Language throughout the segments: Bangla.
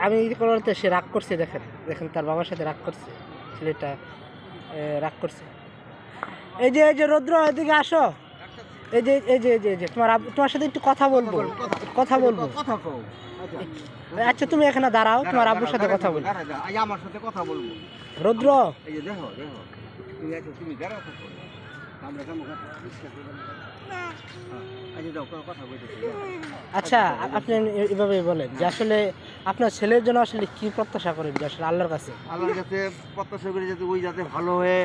আমি করতে সে রাগ করছে, দেখেন দেখেন তার বাবার সাথে রাগ করছে, ছেলেটা রাগ করছে। এই যে রৌদ্র, এদিকে আসো। এই যে তোমার সাথে একটু কথা বলবো। আচ্ছা তুমি এখানে দাঁড়াও, তোমার আব্বুর সাথে কথা বলবো। আমার সাথে কথা বলবো। রৌদ্র, এই যে দেখো দেখো, তুমি দাঁড়াও থাকো, আমরা কেমন কথা বলতেছি। আচ্ছা আপনি এভাবে বলেন যে আসলে আপনার ছেলের জন্য আসলে কি প্রত্যাশা করেন, যে আসলে আল্লাহর কাছে? আল্লাহর কাছে প্রত্যাশা করি যাতে ওই যাতে ভালো হয়ে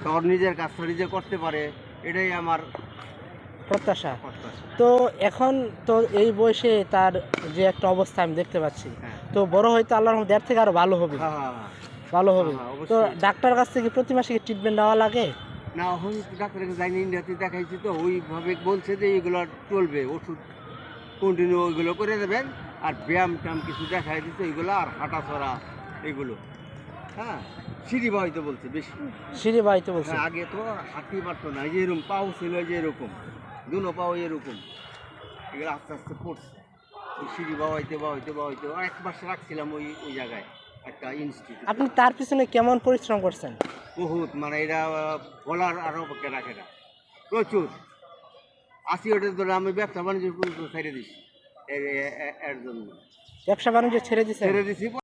তোর নিজের কাজটা নিজে করতে পারে, এটাই আমার প্রত্যাশা। তো এখন তো এই বয়সে তার যে একটা অবস্থা আমি দেখতে পাচ্ছি, তো বড় হয়তো আল্লাহর রহমতে এর থেকে আরো ভালো হবে। ভালো হবে। তো ডাক্তার কাছ থেকে প্রতি মাসে কি ট্রিটমেন্ট নেওয়া লাগে? না, এখন ডাক্তারের কাছে যাইনি, ইন্ডিয়াতে দেখাইছি, তো ওইভাবে বলছে যে এইগুলো চলবে, ওষুধ কন্টিনিউ ওইগুলো করে দেবেন, আর ব্যায়াম ট্যাম কিছু দেখাই দিচ্ছে ওইগুলো, আর হাঁটা চড়া এগুলো। হ্যাঁ, সিঁড়ি বাড়িতে বলছে বেশি। সিঁড়ি বাড়িতে বলছে? আগে তো হাঁটতে পারতো না, যে এরকম পাও ছিল, যে এরকম দুনো পাও এরকম, এগুলো আস্তে আস্তে পড়ছে। ওই সিঁড়ি বাবাইতে এক মাস রাখছিলাম ওই ওই জায়গায় একটা ইনস্টিটিউট। আপনি তার পিছনে কেমন পরিশ্রম করছেন? বহুত, মানে এরা বলার আরও রাখে না, প্রচুর। 80 ওটার ধরে আমি ব্যবসা বাণিজ্য ছেড়ে দিছি এর জন্য। ব্যবসা বাণিজ্য ছেড়ে দিছি?